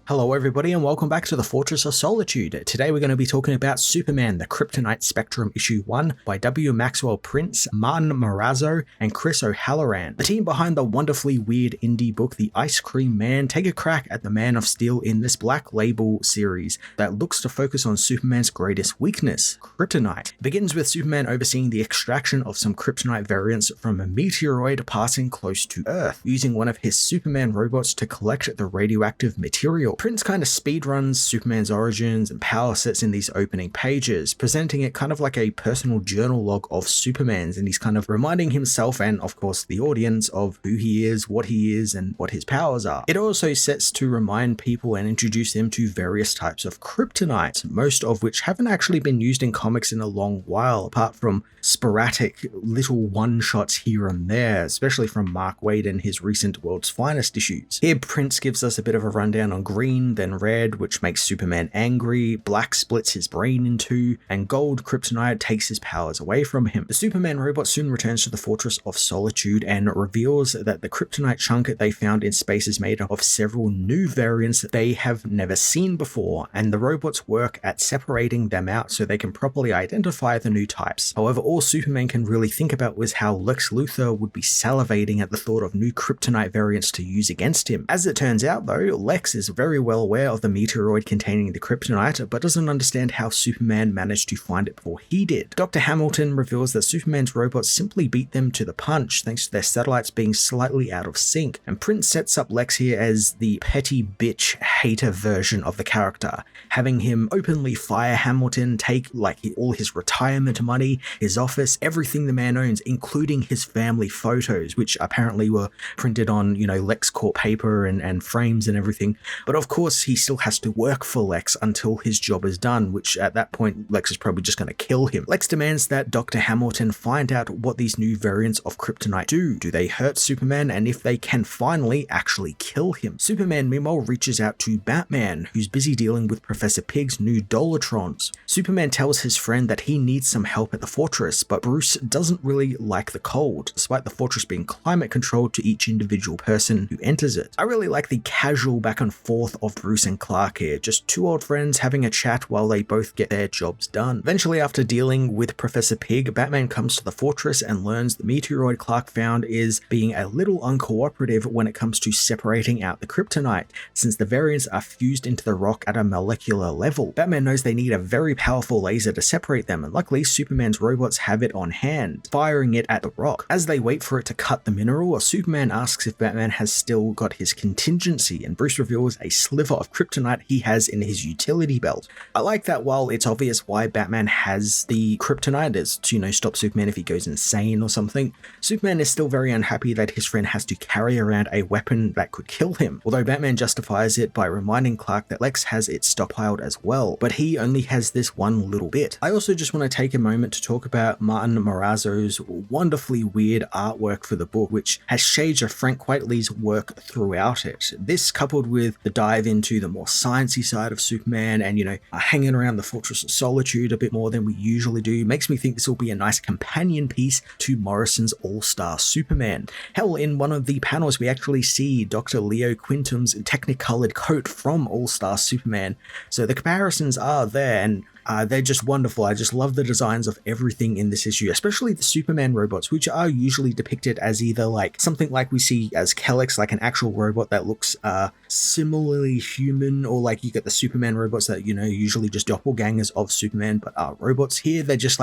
Hello everybody and welcome back to the Fortress of Solitude. Today we're going to be talking about Superman, the Kryptonite Spectrum Issue 1 by W. Maxwell Prince, Martin Morazzo, and Chris O'Halloran. The team behind the wonderfully weird indie book The Ice Cream Man take a crack at the Man of Steel in this Black Label series that looks to focus on Superman's greatest weakness, Kryptonite. It begins with Superman overseeing the extraction of some Kryptonite variants from a meteoroid passing close to Earth, using one of his Superman robots to collect the radioactive material. Prince kind of speedruns Superman's origins and power sets in these opening pages, presenting it kind of like a personal journal log of Superman's, and he's kind of reminding himself and of course the audience of who he is, and what his powers are. It also sets to remind people and introduce them to various types of kryptonite, most of which haven't actually been used in comics in a long while, apart from sporadic little one-shots here and there, especially from Mark Waid in his recent World's Finest issues. Here Prince gives us a bit of a rundown on green, then red, which makes Superman angry, black splits his brain in two, and gold kryptonite takes his powers away from him. The Superman robot soon returns to the Fortress of Solitude and reveals that the kryptonite chunk they found in space is made up of several new variants that they have never seen before, and the robots work at separating them out so they can properly identify the new types. However, all Superman can really think about was how Lex Luthor would be salivating at the thought of new kryptonite variants to use against him. As it turns out though, Lex is very well aware of the meteoroid containing the kryptonite, but doesn't understand how Superman managed to find it before he did. Dr. Hamilton reveals that Superman's robots simply beat them to the punch thanks to their satellites being slightly out of sync, and Prince sets up Lex here as the petty bitch hater version of the character, having him openly fire Hamilton, take all his retirement money, his office, everything the man owns, including his family photos, which apparently were printed on, LexCorp paper and frames and everything. But of course, he still has to work for Lex until his job is done, which at that point, Lex is probably just going to kill him. Lex demands that Dr. Hamilton find out what these new variants of kryptonite do. Do they hurt Superman? And if they can finally actually kill him? Superman, meanwhile, reaches out to Batman, who's busy dealing with Professor Pig's new Dolatrons. Superman tells his friend that he needs some help at the fortress, but Bruce doesn't really like the cold, despite the fortress being climate controlled to each individual person who enters it. I really like the casual back and forth of Bruce and Clark here, just two old friends having a chat while they both get their jobs done. Eventually, after dealing with Professor Pig, Batman comes to the fortress and learns the meteoroid Clark found is being a little uncooperative when it comes to separating out the kryptonite, since the variants are fused into the rock at a molecular level. Batman knows they need a very powerful laser to separate them, and luckily Superman's robots have it on hand, firing it at the rock. As they wait for it to cut the mineral, Superman asks if Batman has still got his contingency, and Bruce reveals a sliver of kryptonite he has in his utility belt. I like that while it's obvious why Batman has the kryptonite is to, stop Superman if he goes insane or something, Superman is still very unhappy that his friend has to carry around a weapon that could kill him, although Batman justifies it by reminding Clark that Lex has it stockpiled as well, but he only has this one little bit. I also just want to take a moment to talk about Martin Morazzo's wonderfully weird artwork for the book, which has shades of Frank Quitely's work throughout it. This, coupled with the dive into the more sciencey side of Superman and, hanging around the Fortress of Solitude a bit more than we usually do, makes me think this will be a nice companion piece to Morrison's All-Star Superman. Hell, in one of the panels we actually see Dr. Leo Quintum's technicolored coat from All-Star Superman, so the comparisons are there, and they're just wonderful. I just love the designs of everything in this issue, especially the Superman robots, which are usually depicted as either something like we see as Kellex, like an actual robot that looks similarly human, or you get the Superman robots that, usually just doppelgangers of Superman, but are robots. Here, they're just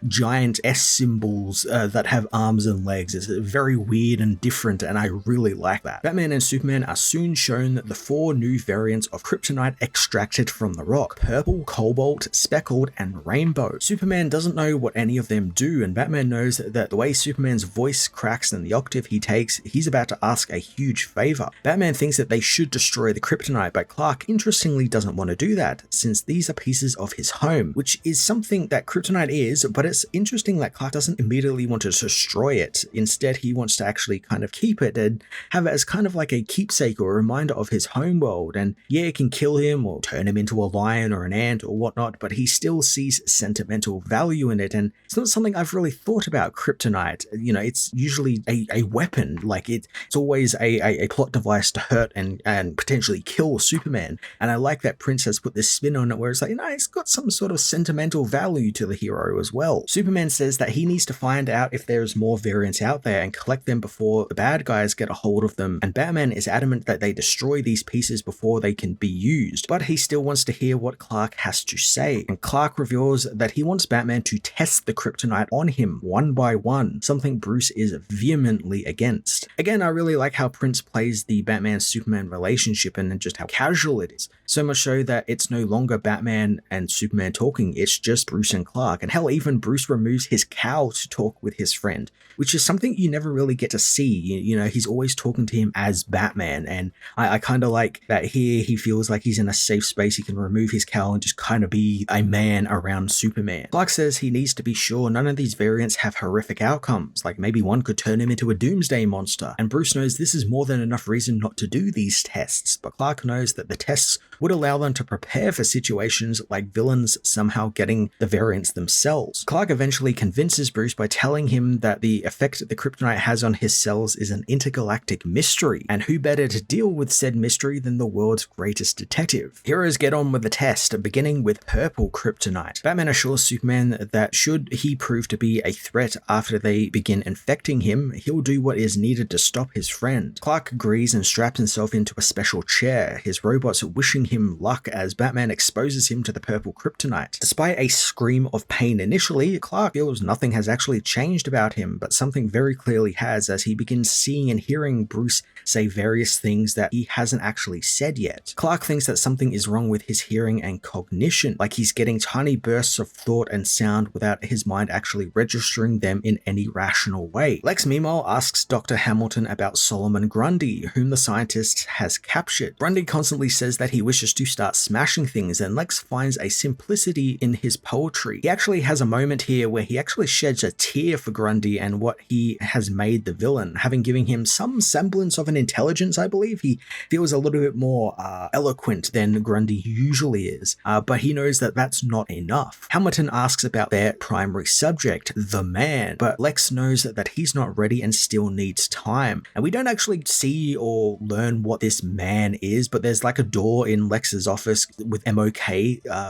giant S symbols that have arms and legs. It's very weird and different, and I really like that. Batman and Superman are soon shown the four new variants of kryptonite extracted from the rock: purple, cobalt, speckled, and rainbow. Superman doesn't know what any of them do, and Batman knows that the way Superman's voice cracks and the octave he takes, he's about to ask a huge favor. Batman thinks that they should destroy the kryptonite, but Clark interestingly doesn't want to do that, since these are pieces of his home, which is something that kryptonite is, but it's interesting that Clark doesn't immediately want to destroy it. Instead, he wants to actually kind of keep it and have it as kind of like a keepsake or a reminder of his homeworld. And yeah, it can kill him or turn him into a lion or an ant or whatnot, but he still sees sentimental value in it, and it's not something I've really thought about kryptonite. It's usually a weapon, it's always a plot device to hurt and and potentially kill Superman. And I like that Prince has put this spin on it where it's like, it's got some sort of sentimental value to the hero as well. Superman says that he needs to find out if there's more variants out there and collect them before the bad guys get a hold of them, and Batman is adamant that they destroy these pieces before they can be used, but he still wants to hear what Clark has to say, and Clark reveals that he wants Batman to test the kryptonite on him one by one, something Bruce is vehemently against. Again, I really like how Prince plays the Batman-Superman relationship and just how casual it is, so much so that it's no longer Batman and Superman talking, it's just Bruce and Clark, and hell, even Bruce removes his cowl to talk with his friend, which is something you never really get to see. You know, he's always talking to him as Batman, and I kind of like that here he feels like he's in a safe space. He can remove his cowl and just kind of be a man around Superman. Clark says he needs to be sure none of these variants have horrific outcomes, like maybe one could turn him into a doomsday monster, and Bruce knows this is more than enough reason not to do these tests, but Clark knows that the tests would allow them to prepare for situations like villains somehow getting the variants themselves. Clark eventually convinces Bruce by telling him that the effect the kryptonite has on his cells is an intergalactic mystery, and who better to deal with said mystery than the world's greatest detective. Heroes get on with the test, beginning with purple kryptonite. Batman assures Superman that should he prove to be a threat after they begin infecting him, he'll do what is needed to stop his friend. Clark agrees and straps himself into a special chair, his robots wishing him luck as Batman exposes him to the purple kryptonite. Despite a scream of pain initially, Clark feels nothing has actually changed about him, but something very clearly has as he begins seeing and hearing Bruce say various things that he hasn't actually said yet. Clark thinks that something is wrong with his hearing and cognition, like he's getting tiny bursts of thought and sound without his mind actually registering them in any rational way. Lex meanwhile asks Dr. Hamilton about Solomon Grundy, whom the scientist has captured. Grundy constantly says that he wishes to start smashing things, and Lex finds a simplicity in his poetry. He actually has a moment here where he actually sheds a tear for Grundy and what he has made the villain, having given him some semblance of an intelligence. I believe he feels a little bit more eloquent than Grundy usually is, but he knows that that's not enough. Hamilton asks about their primary subject, the man, but Lex knows that he's not ready and still needs time, and we don't actually see or learn what this man is, but there's like a door in Lex's office with MOK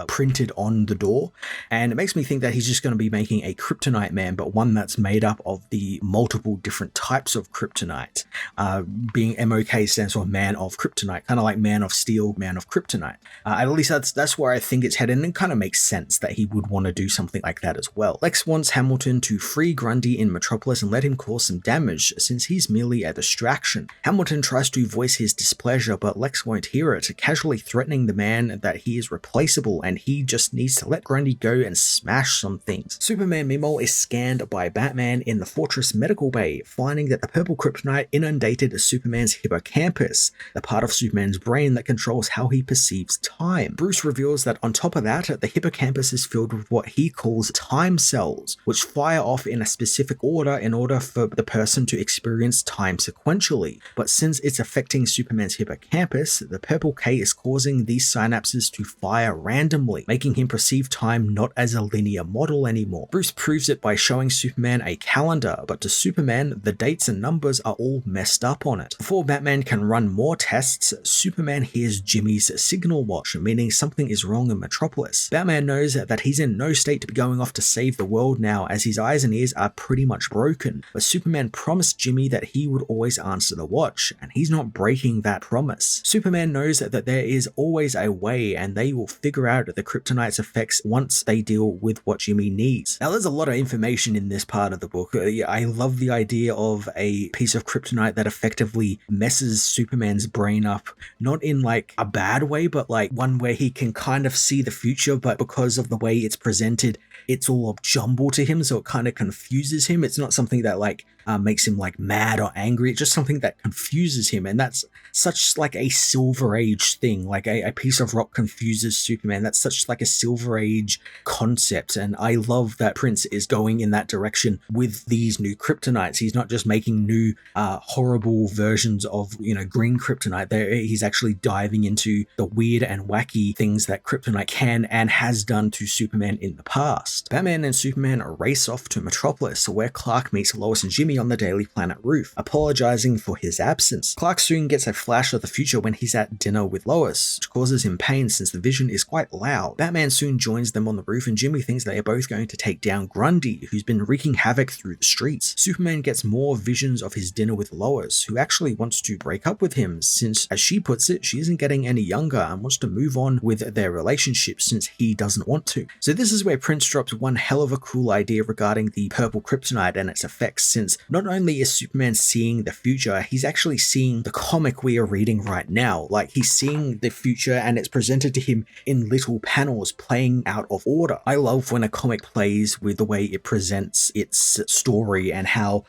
printed on the door, and it makes me think that he's just going to be making a kryptonite man, but one that's made up of the multiple different types of kryptonite. Being MOK stands for Man of Kryptonite, kind of like Man of Steel, Man of Kryptonite. At least that's where I think it's headed, and it kind of makes sense that he would want to do something like that as well. Lex wants Hamilton to free Grundy in Metropolis and let him cause some damage, since he's merely a distraction. Hamilton tries to voice his displeasure, but Lex won't hear it, casually threatening the man that he is replaceable and he just needs to let Grundy go and smash some things. Superman meanwhile is scanned by Batman in the Fortress medical bay, finding that the purple kryptonite inundated Superman's hippocampus, the part of Superman's brain that controls how he perceives time. Bruce reveals that on top of that, the hippocampus is filled with what he calls time cells, which fire off in a specific order in order for the person to experience time sequentially. But since it's affecting Superman's hippocampus, the purple K is causing these synapses to fire randomly, making him perceive time not as a linear model anymore. Bruce proves it by showing Superman a calendar, but to Superman, the dates and numbers are all messed up on it. Before Batman can run more tests, Superman hears Jimmy's signal watch, meaning something is wrong in Metropolis. Batman knows that he's in no state to be going off to save the world now, as his eyes and ears are pretty much broken, but Superman promised Jimmy that he would always answer the watch, and he's not breaking that promise. Superman knows that there is always a way, and they will figure out the kryptonite's effects once they deal with what Jimmy needs. Now, there's a lot of information in this part of the book. I love the idea of a piece of kryptonite that effectively messes Superman's brain up, not in like a bad way, but like one where he can kind of see the future, but because of the way it's presented, it's all a jumble to him, so it kind of confuses him. It's not something that like makes him like mad or angry. It's just something that confuses him, and that's such like a Silver Age thing. Like a piece of rock confuses Superman. That's such like a Silver Age concept, and I love that Prince is going in that direction with these new kryptonites. He's not just making new horrible versions of, you know, green kryptonite. He's actually diving into the weird and wacky things that kryptonite can and has done to Superman in the past. Batman and Superman race off to Metropolis, where Clark meets Lois and Jimmy Jimmy on the Daily Planet roof, apologizing for his absence. Clark soon gets a flash of the future when he's at dinner with Lois, which causes him pain since the vision is quite loud. Batman soon joins them on the roof, and Jimmy thinks they are both going to take down Grundy, who's been wreaking havoc through the streets. Superman gets more visions of his dinner with Lois, who actually wants to break up with him since, as she puts it, she isn't getting any younger and wants to move on with their relationship since he doesn't want to. So this is where Prince drops one hell of a cool idea regarding the purple kryptonite and its effects, since not only is Superman seeing the future, he's actually seeing the comic we are reading right now. Like, he's seeing the future and it's presented to him in little panels playing out of order. I love when a comic plays with the way it presents its story and how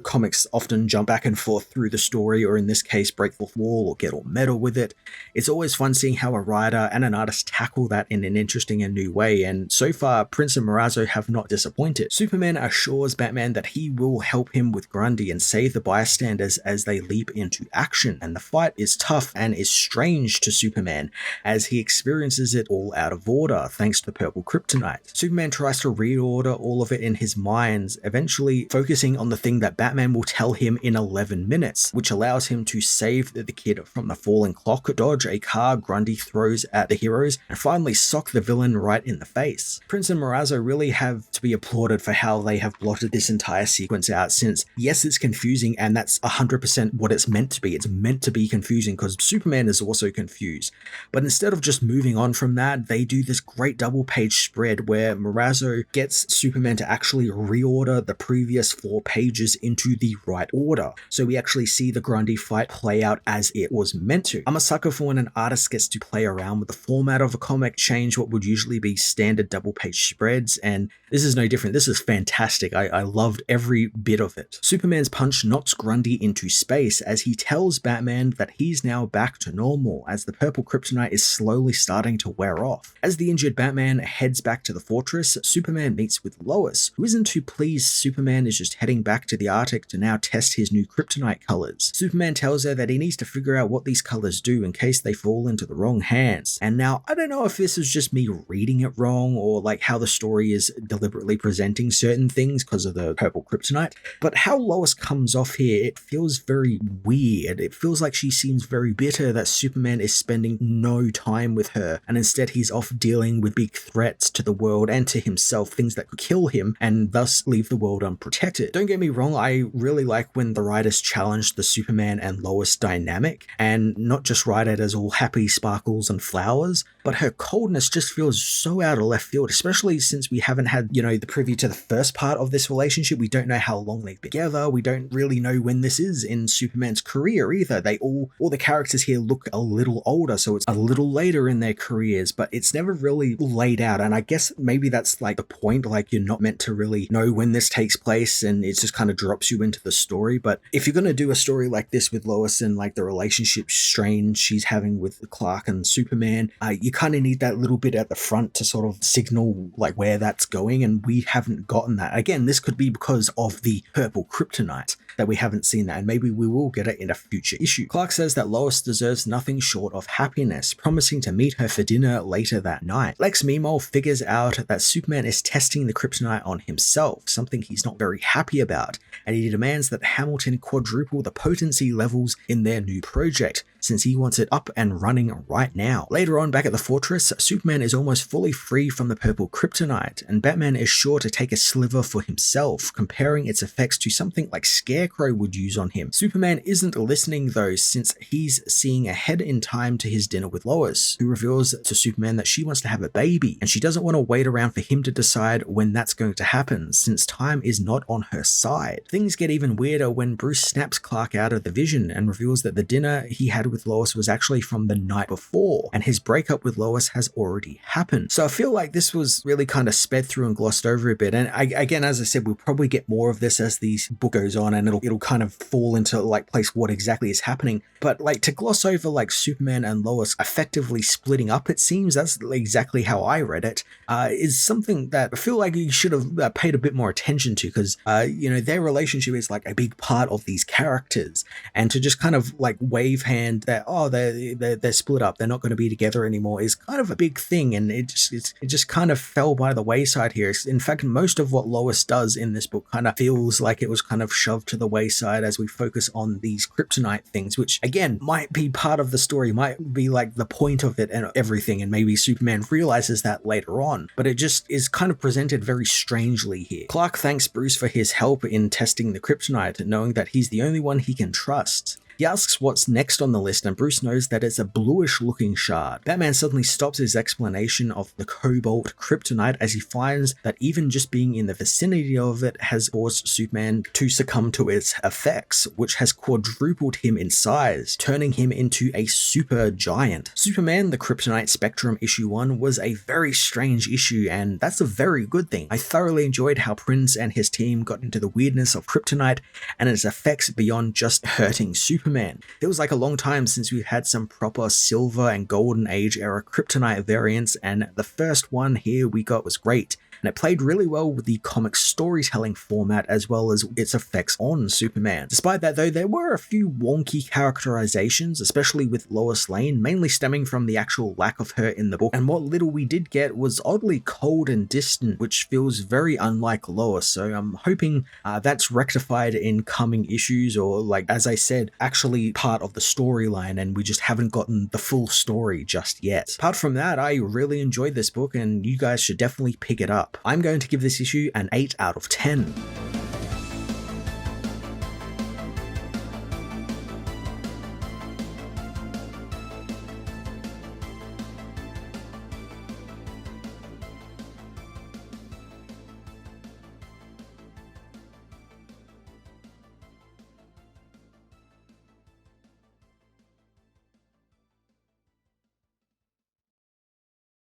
comics often jump back and forth through the story, or in this case break the wall or get all meta with it. It's always fun seeing how a writer and an artist tackle that in an interesting and new way, and so far Prince and Marazzo have not disappointed. Superman assures Batman that he will help him with Grundy and save the bystanders as they leap into action, and the fight is tough and is strange to Superman as he experiences it all out of order thanks to the purple kryptonite. Superman tries to reorder all of it in his mind, eventually focusing on the thing that Batman will tell him in 11 minutes, which allows him to save the kid from the falling clock, dodge a car Grundy throws at the heroes, and finally sock the villain right in the face. Prince and Marazzo really have to be applauded for how they have blotted this entire sequence out, since yes, it's confusing, and that's 100% what it's meant to be. It's meant to be confusing because Superman is also confused. But instead of just moving on from that, they do this great double page spread where Marazzo gets Superman to actually reorder the previous 4 pages into the right order. So we actually see the Grundy fight play out as it was meant to. I'm a sucker for when an artist gets to play around with the format of a comic, change what would usually be standard double page spreads, and this is no different. This is fantastic. I loved every bit of it. Superman's punch knocks Grundy into space as he tells Batman that he's now back to normal, as the purple kryptonite is slowly starting to wear off. As the injured Batman heads back to the fortress, Superman meets with Lois, who isn't too pleased Superman is just heading back to the Arctic to now test his new kryptonite colors. Superman tells her that he needs to figure out what these colors do in case they fall into the wrong hands. And now, I don't know if this is just me reading it wrong or like how the story is deliberately presenting certain things because of the purple kryptonite, but how Lois comes off here, it feels very weird. It feels like she seems very bitter that Superman is spending no time with her, and instead he's off dealing with big threats to the world and to himself, things that could kill him and thus leave the world unprotected. Don't get me wrong, I really like when the writers challenge the Superman and Lois dynamic and not just write it as all happy sparkles and flowers, but her coldness just feels so out of left field, especially since we haven't had, the preview to the first part of this relationship. We don't know how long they've been together. We don't really know when this is in Superman's career either. All the characters here look a little older, so it's a little later in their careers, but it's never really laid out. And I guess maybe that's like the point, like you're not meant to really know when this takes place and it just kind of drops you into the story. But if you're going to do a story like this with Lois and like the relationship strain she's having with Clark and Superman, you kind of need that little bit at the front to sort of signal like where that's going, and we haven't gotten that. Again, this could be because of the purple kryptonite that we haven't seen that, and maybe we will get it in a future issue. Clark says that Lois deserves nothing short of happiness, promising to meet her for dinner later that night. Lex meanwhile figures out that Superman is testing the kryptonite on himself, something he's not very happy about, and he demands that Hamilton quadruple the potency levels in their new project, since he wants it up and running right now. Later on, back at the fortress, Superman is almost fully free from the purple kryptonite, and Batman is sure to take a sliver for himself, comparing its effects to something like Scarecrow would use on him. Superman isn't listening though, since he's seeing ahead in time to his dinner with Lois, who reveals to Superman that she wants to have a baby, and she doesn't want to wait around for him to decide when that's going to happen, since time is not on her side. Things get even weirder when Bruce snaps Clark out of the vision and reveals that the dinner he had with Lois was actually from the night before, and his breakup with Lois has already happened. So I feel like this was really kind of sped through and glossed over a bit, and again, as I said, we'll probably get more of this as the book goes on, and it'll kind of fall into like place what exactly is happening. But like to gloss over like Superman and Lois effectively splitting up, it seems that's exactly how I read it, is something that I feel like you should have paid a bit more attention to, because their relationship is like a big part of these characters, and to just kind of like wave hand that, oh, they're split up, they're not going to be together anymore, is kind of a big thing, and it just kind of fell by the wayside here. In fact, most of what Lois does in this book kind of feels like it was kind of shoved to the wayside as we focus on these kryptonite things, which again might be part of the story, might be like the point of it and everything, and maybe Superman realizes that later on, but it just is kind of presented very strangely here. Clark thanks Bruce for his help in testing the kryptonite, knowing that he's the only one he can trust. He asks what's next on the list, and Bruce knows that it's a bluish looking shard. Batman suddenly stops his explanation of the cobalt kryptonite as he finds that even just being in the vicinity of it has caused Superman to succumb to its effects, which has quadrupled him in size, turning him into a super giant. Superman, the Kryptonite Spectrum issue 1 was a very strange issue, and that's a very good thing. I thoroughly enjoyed how Prince and his team got into the weirdness of kryptonite and its effects beyond just hurting Superman. It was like a long time since we've had some proper Silver and Golden Age era kryptonite variants, and the first one here we got was great. And it played really well with the comic storytelling format as well as its effects on Superman. Despite that though, there were a few wonky characterizations, especially with Lois Lane, mainly stemming from the actual lack of her in the book, and what little we did get was oddly cold and distant, which feels very unlike Lois, so I'm hoping that's rectified in coming issues, or like, as I said, actually part of the storyline, and we just haven't gotten the full story just yet. Apart from that, I really enjoyed this book, and you guys should definitely pick it up. I'm going to give this issue an 8 out of 10.